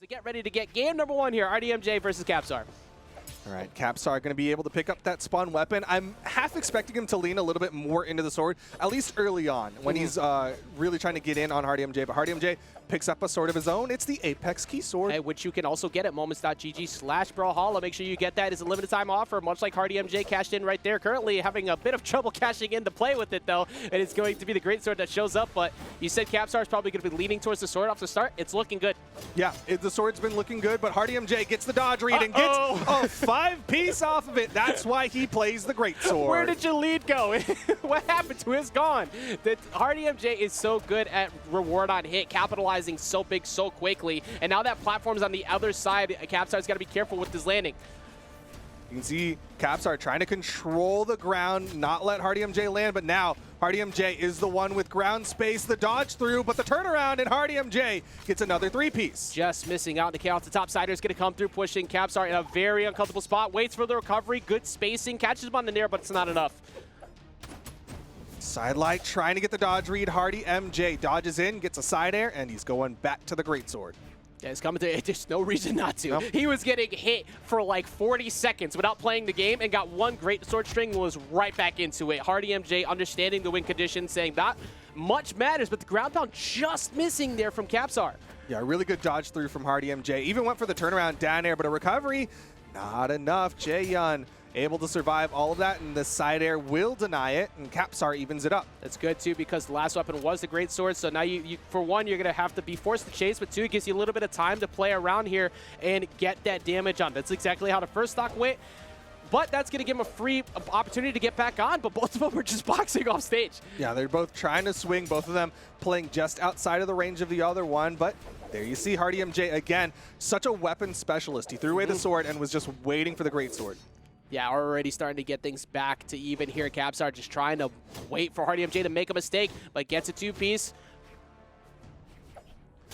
So get ready to get game number 1 here, hardymj versus Capsar. All right, Capsar going to be able to pick up that spawn weapon. I'm half expecting him to lean a little bit more into the sword, at least early on, when he's really trying to get in on hardymj. But hardymj picks up a sword of his own. It's the Apex key sword. Hey, which you can also get at moments.gg/Brawlhalla. Make sure you get that. It's a limited time offer, much like hardymj cashed in right there. Currently having a bit of trouble cashing in to play with it, though. And it's going to be the great sword that shows up. But you said Capsar is probably going to be leaning towards the sword off the start. It's looking good. Yeah, the sword's been looking good, but hardymj gets the dodge read and gets a 5-piece off of it. That's why he plays the great sword. Where did your lead go? What happened to his gone? The hardymj is so good at reward on hit, capitalizing so big so quickly. And now that platform's on the other side, Capsar's got to be careful with his landing. You can see Capsar trying to control the ground, not let hardymj land, but now hardymj is the one with ground space, the dodge through, but the turnaround, and hardymj gets another 3-piece. Just missing out. The chaos. The top sider is going to come through, pushing Capsar in a very uncomfortable spot. Waits for the recovery, good spacing, catches him on the nair, but it's not enough. Sidelight trying to get the dodge read. hardymj dodges in, gets a side air, and he's going back to the greatsword. Yeah, he's coming to. There's no reason not to. Nope. He was getting hit for like 40 seconds without playing the game and got one great sword string and was right back into it. hardymj understanding the win condition, saying not much matters, but the ground pound just missing there from Capsar. Yeah, really good dodge through from hardymj. Even went for the turnaround down air, but a recovery, not enough. Jaehyun able to survive all of that, and the side air will deny it, and Capsar evens it up. That's good, too, because the last weapon was the great sword, so now, you for one, you're going to have to be forced to chase, but two, it gives you a little bit of time to play around here and get that damage on. That's exactly how the first stock went, but that's going to give him a free opportunity to get back on, but both of them were just boxing off stage. Yeah, they're both trying to swing, both of them playing just outside of the range of the other one, but there you see hardymj again, such a weapon specialist. He threw away the sword and was just waiting for the great sword. Yeah, already starting to get things back to even here. Capsar just trying to wait for hardymj to make a mistake, but gets a 2-piece.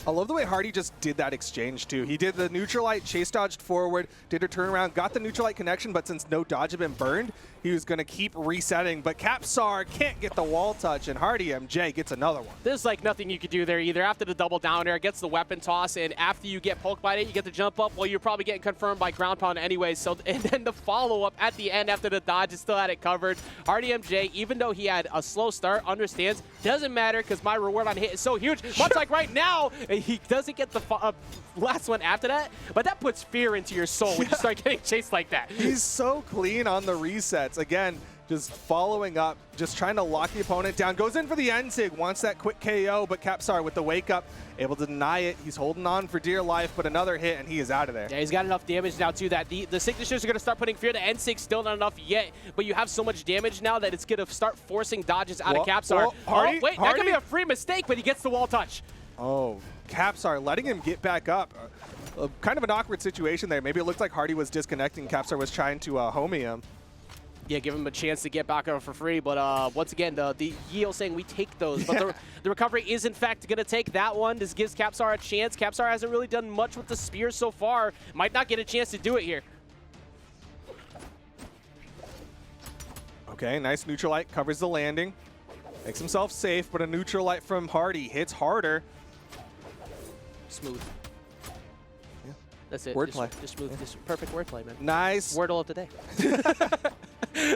I love the way Hardy just did that exchange, too. He did the neutralite, chase dodged forward, did a turnaround, got the neutralite connection, but since no dodge had been burned, he was going to keep resetting. But Capsar can't get the wall touch, and hardymj gets another one. There's like nothing you could do there either. After the double down air, gets the weapon toss, and after you get poked by it, you get the jump up. Well, you're probably getting confirmed by ground pound anyway. So, and then the follow-up at the end after the dodge, it still had it covered. hardymj, even though he had a slow start, understands, doesn't matter because my reward on hit is so huge. Much like right now, he doesn't get the last one after that, but that puts fear into your soul when you start getting chased like that. He's so clean on the resets. Again, just following up, just trying to lock the opponent down. Goes in for the end-sig, wants that quick KO, but Capsar with the wake-up, able to deny it. He's holding on for dear life, but another hit, and he is out of there. Yeah, he's got enough damage now, too, that the signatures are going to start putting fear. The end-sig still not enough yet, but you have so much damage now that it's going to start forcing dodges out of Capsar. Wait, that could be a free mistake, but he gets the wall touch. Oh, Capsar letting him get back up. Kind of an awkward situation there. Maybe it looked like Hardy was disconnecting. Capsar was trying to homie him. Yeah, give him a chance to get back on for free. But once again, the Yeo saying we take those. But the recovery is, in fact, going to take that one. This gives Capsar a chance. Capsar hasn't really done much with the spear so far. Might not get a chance to do it here. Okay, nice neutralite. Covers the landing. Makes himself safe, but a neutralite from Hardy hits harder. Smooth. Yeah. That's it. Wordplay. Just smooth. Just perfect wordplay, man. Nice. Wordle of the day.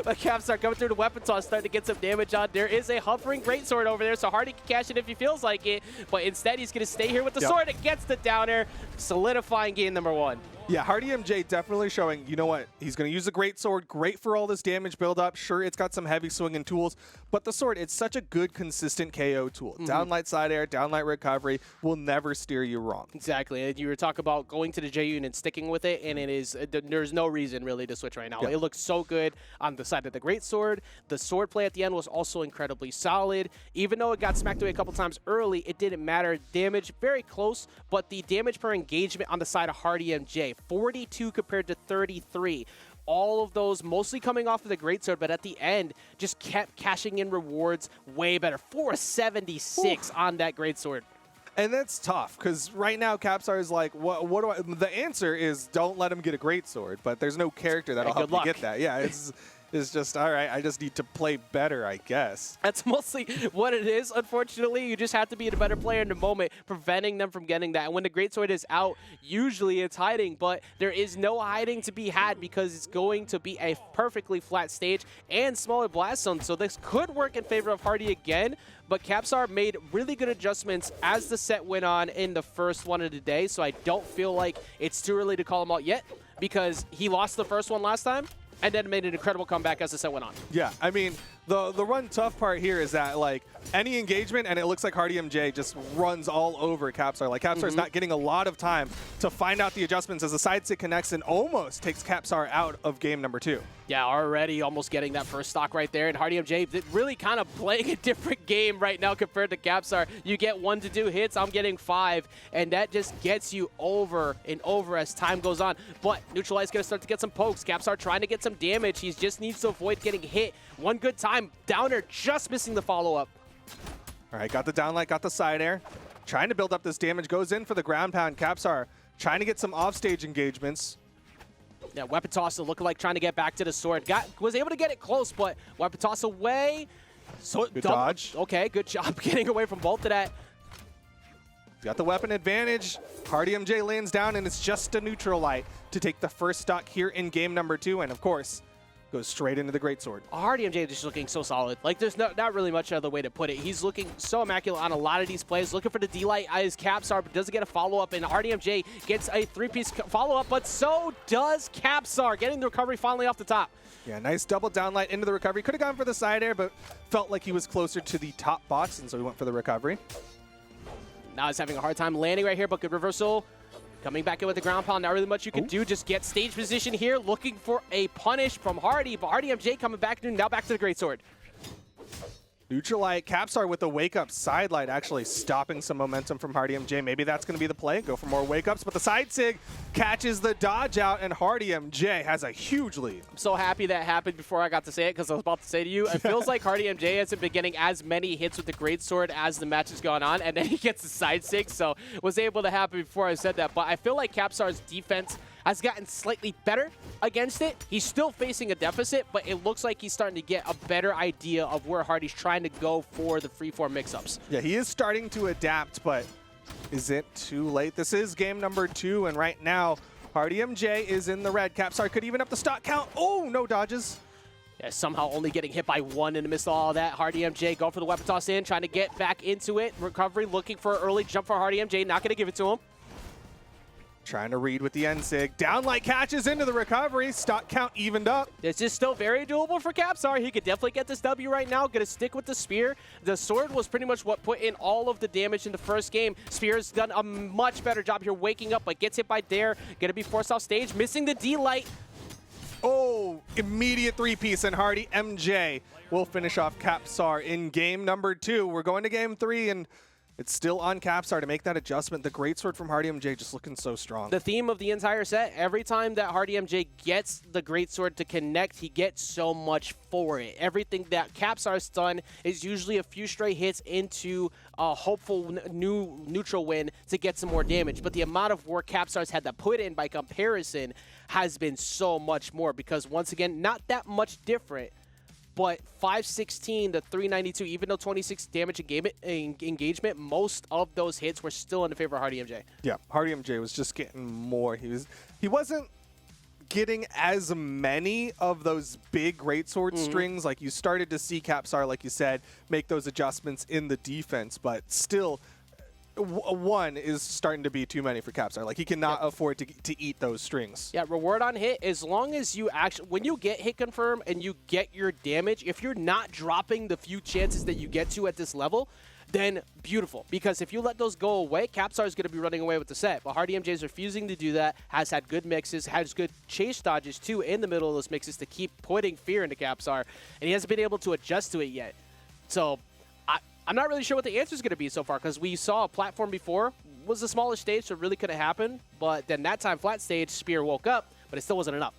But Capsar coming through the weapon toss, starting to get some damage on. There is a hovering greatsword over there, so Hardy can cash it if he feels like it. But instead, he's going to stay here with the sword. It gets the downer, solidifying game number 1. Yeah, hardymj definitely showing, you know what, he's going to use the great sword, great for all this damage buildup. Sure, it's got some heavy swinging tools, but the sword, it's such a good, consistent KO tool. Downlight side air, downlight recovery will never steer you wrong. Exactly, and you were talking about going to the Jaehyun and sticking with it, and it is there's no reason really to switch right now. It looks so good on the side of the great sword. The sword play at the end was also incredibly solid. Even though it got smacked away a couple times early, it didn't matter. Damage, very close, but the damage per engagement on the side of hardymj, 42 compared to 33. All of those mostly coming off of the greatsword, but at the end, just kept cashing in rewards way better. 476 on that greatsword. And that's tough, because right now Capsar is like, what do I... The answer is don't let him get a greatsword, but there's no character that'll help you get that. Yeah, is just, all right, I just need to play better, I guess. That's mostly what it is, unfortunately. You just have to be a better player in the moment, preventing them from getting that. And when the Greatsword is out, usually it's hiding, but there is no hiding to be had because it's going to be a perfectly flat stage and smaller blast zone. So this could work in favor of Hardy again, but Capsar made really good adjustments as the set went on in the first one of the day. So I don't feel like it's too early to call him out yet because he lost the first one last time and then made an incredible comeback as the set went on. Yeah, I mean, the run tough part here is that, like, any engagement, and it looks like hardymj just runs all over Capsar. Like, Capsar's not getting a lot of time to find out the adjustments as the side stick connects and almost takes Capsar out of game number 2. Yeah, already almost getting that first stock right there. And hardymj really kind of playing a different game right now compared to Capsar. You get 1 to 2 hits, I'm getting 5, and that just gets you over and over as time goes on. But Neutralize going to start to get some pokes. Capsar trying to get some damage. He just needs to avoid getting hit. One good time. Downer just missing the follow-up. All right, got the downlight, got the side air. Trying to build up this damage. Goes in for the ground pound. Capsar trying to get some offstage engagements. Yeah, weapon toss looking like trying to get back to the sword. Was able to get it close, but weapon toss away. So good dodge. Okay, good job getting away from both of that. Got the weapon advantage. hardymj lands down, and it's just a neutral light to take the first stock here in game number 2. And of course, goes straight into the greatsword. hardymj is just looking so solid. Like, there's not really much other way to put it. He's looking so immaculate on a lot of these plays. Looking for the D-Light as Capsar, but doesn't get a follow-up. And hardymj gets a 3-piece follow-up, but so does Capsar, getting the recovery finally off the top. Yeah, nice double downlight into the recovery. Could have gone for the side air, but felt like he was closer to the top box, and so he went for the recovery. Now he's having a hard time landing right here, but good reversal. Coming back in with the ground pound, not really much you can do. Just get stage position here, looking for a punish from Hardy, but hardymj coming back, now back to the greatsword. Neutral light, Capsar with the wake-up side light, actually stopping some momentum from hardymj. Maybe that's going to be the play, go for more wake-ups, but the side sig catches the dodge out, and hardymj has a huge lead. I'm so happy that happened before I got to say it, because I was about to say to you, it feels like hardymj hasn't been getting as many hits with the greatsword as the match has gone on, and then he gets the side sig, so was able to happen before I said that. But I feel like Capsar's defense has gotten slightly better against it. He's still facing a deficit, but it looks like he's starting to get a better idea of where Hardy's trying to go for the freeform mix-ups. Yeah, he is starting to adapt, but is it too late? This is game number 2, and right now, hardymj is in the red. Capsar could even up the stock count. Oh, no dodges. Yeah, somehow only getting hit by 1 in the midst of all that. hardymj going for the weapon toss in, trying to get back into it. Recovery, looking for an early jump for hardymj, not going to give it to him. Trying to read with the N-Sig. Downlight catches into the recovery. Stock count evened up. This is still very doable for Capsar. He could definitely get this W right now. Going to stick with the spear. The sword was pretty much what put in all of the damage in the first game. Spear's done a much better job here waking up, but gets hit by Dare. Going to be forced off stage. Missing the D-Light. Oh, immediate 3-piece, and hardymj will finish off Capsar in game number 2. We're going to game 3, and it's still on Capsar to make that adjustment. The greatsword from hardymj just looking so strong. The theme of the entire set, every time that hardymj gets the greatsword to connect, he gets so much for it. Everything that Capsar's done is usually a few stray hits into a hopeful new neutral win to get some more damage. But the amount of work Capsar's had to put in by comparison has been so much more because, once again, not that much different. But 516 to 392, even though 26 damage engagement, most of those hits were still in the favor of hardymj. Yeah, hardymj was just getting more. He wasn't getting as many of those big greatsword strings. Like, you started to see Capsar, like you said, make those adjustments in the defense, but still, 1 is starting to be too many for Capsar. Like, he cannot afford to eat those strings. Yeah, reward on hit, as long as you actually, when you get hit confirm and you get your damage, if you're not dropping the few chances that you get to at this level, then beautiful. Because if you let those go away, Capsar is going to be running away with the set. But hardymj is refusing to do that, has had good mixes, has good chase dodges too in the middle of those mixes to keep putting fear into Capsar, and he hasn't been able to adjust to it yet. So I'm not really sure what the answer is going to be so far, because we saw a platform before was the smallest stage, so it really could have happened. But then that time, flat stage, Spear woke up, but it still wasn't enough.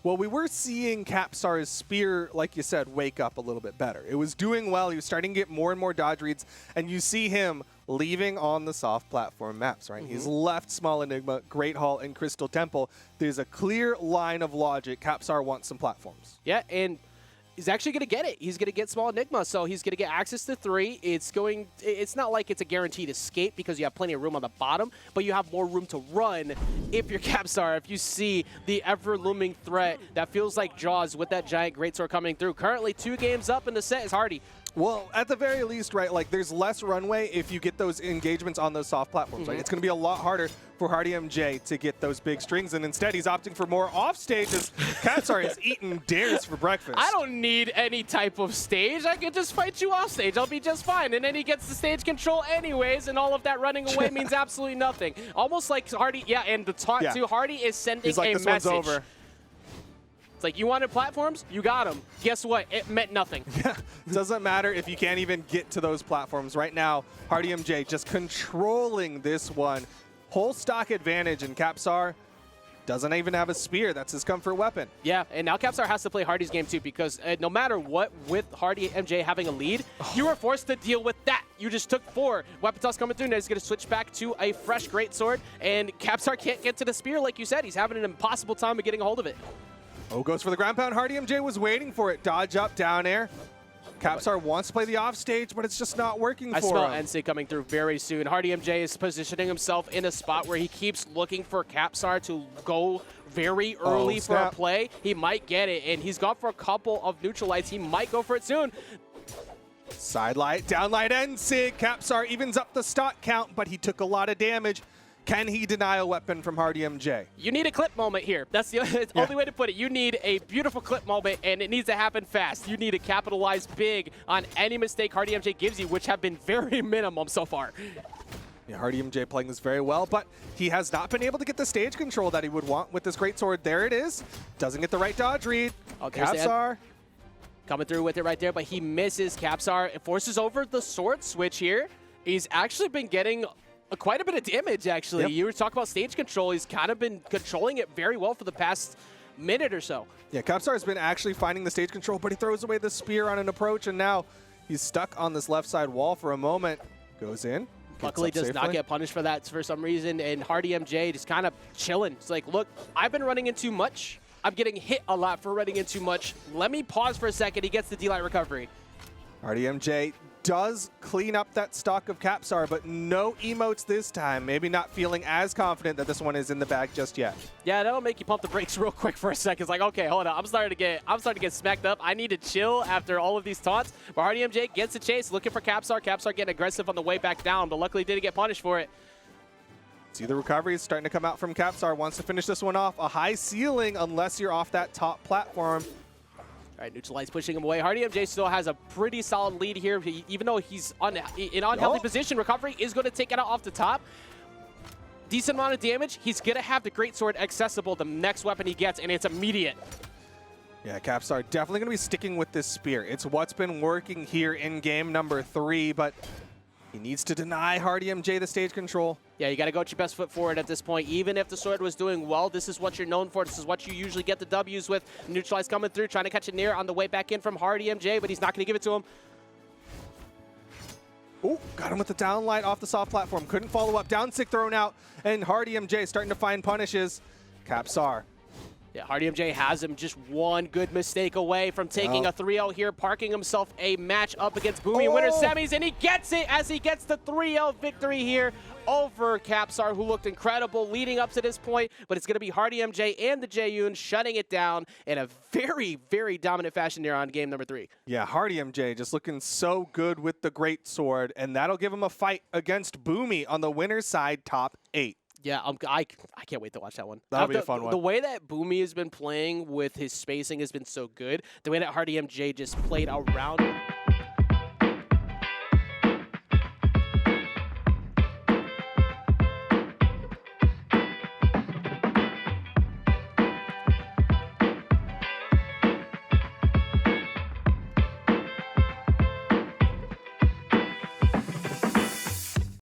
Well, we were seeing Capsar's spear, like you said, wake up a little bit better. It was doing well. He was starting to get more and more dodge reads, and you see him leaving on the soft platform maps, right? He's left Small Enigma, Great Hall, and Crystal Temple. There's a clear line of logic. Capsar wants some platforms. Yeah, and he's actually going to get it. He's going to get Small Enigma, so he's going to get access to 3. It's not like it's a guaranteed escape because you have plenty of room on the bottom, but you have more room to run if you're Capsar, if you see the ever-looming threat that feels like Jaws with that giant greatsword coming through. Currently 2 games up in the set is Hardy. Well, at the very least, right, like there's less runway if you get those engagements on those soft platforms, right? It's going to be a lot harder for hardymj to get those big strings, and instead he's opting for more offstage as Capsar is eating dares for breakfast. I don't need any type of stage. I can just fight you off stage. I'll be just fine. And then he gets the stage control anyways, and all of that running away means absolutely nothing. Almost like Hardy, and the taunt too. Hardy is sending like, a this message. one's over. It's like, you wanted platforms? You got them. Guess what? It meant nothing. Yeah, doesn't matter if you can't even get to those platforms. Right now, hardymj just controlling this one. Whole stock advantage, and Capsar doesn't even have a spear. That's his comfort weapon. Yeah, and now Capsar has to play Hardy's game too, because no matter what, with hardymj having a lead, you were forced to deal with that. You just took 4. Weapon toss coming through, and he's going to switch back to a fresh greatsword, and Capsar can't get to the spear like you said. He's having an impossible time of getting a hold of it. Oh, goes for the ground pound. hardymj was waiting for it. Dodge up, down air. Capsar wants to play the offstage, but it's just not working for him. I smell NC coming through very soon. hardymj is positioning himself in a spot where he keeps looking for Capsar to go very early for a play. He might get it, and he's gone for a couple of neutral lights. He might go for it soon. Side light, down light, NC. Capsar evens up the stock count, but he took a lot of damage. Can he deny a weapon from hardymj? You need a clip moment here. That's the only way to put it. You need a beautiful clip moment, and it needs to happen fast. You need to capitalize big on any mistake hardymj gives you, which have been very minimum so far. Yeah, hardymj playing this very well, but he has not been able to get the stage control that he would want with this greatsword. There it is. Doesn't get the right dodge read. Oh, Capsar coming through with it right there, but he misses. Capsar forces over the sword switch here. He's actually been getting quite a bit of damage, actually. Yep. You were talking about stage control. He's kind of been controlling it very well for the past minute or so. Yeah, Capsar has been actually finding the stage control, but he throws away the spear on an approach, and now he's stuck on this left side wall for a moment. Goes in. Luckily does not get punished for that for some reason, and hardymj just kind of chilling. It's like, look, I've been running in too much. I'm getting hit a lot for running in too much. Let me pause for a second. He gets the D-Light recovery. hardymj does clean up that stock of Capsar, but no emotes this time. Maybe not feeling as confident that this one is in the bag just yet. Yeah, that'll make you pump the brakes real quick for a second. It's like, okay, hold on. I'm starting to get smacked up. I need to chill after all of these taunts. But hardymj gets the chase, looking for Capsar. Capsar getting aggressive on the way back down, but luckily didn't get punished for it. See the recovery is starting to come out from Capsar. Wants to finish this one off. A high ceiling unless you're off that top platform. All right, neutral light's pushing him away. hardymj still has a pretty solid lead here. Even though he's in unhealthy position, recovery is going to take it out off the top. Decent amount of damage. He's going to have the greatsword accessible the next weapon he gets, and it's immediate. Yeah, Capsar definitely going to be sticking with this spear. It's what's been working here in game number 3, but he needs to deny hardymj the stage control. Yeah, you got to go with your best foot forward at this point. Even if the sword was doing well, this is what you're known for. This is what you usually get the W's with. Neutralize coming through, trying to catch it near on the way back in from hardymj, but he's not going to give it to him. Oh, got him with the down light off the soft platform. Couldn't follow up. Down sick thrown out, and hardymj starting to find punishes. Capsar. Yeah, hardymj has him just one good mistake away from taking a 3-0 here, parking himself a match up against Boomy winner semis, and he gets it as he gets the 3-0 victory here over Capsar, who looked incredible leading up to this point, but it's going to be hardymj and the Jaeyoon shutting it down in a very, very dominant fashion here on game number 3. Yeah, hardymj just looking so good with the great sword, and that'll give him a fight against Boomy on the winner's side, top 8. Yeah, I can't wait to watch that one. That'll be a fun one. The way that Boomy has been playing with his spacing has been so good. The way that hardymj just played around him.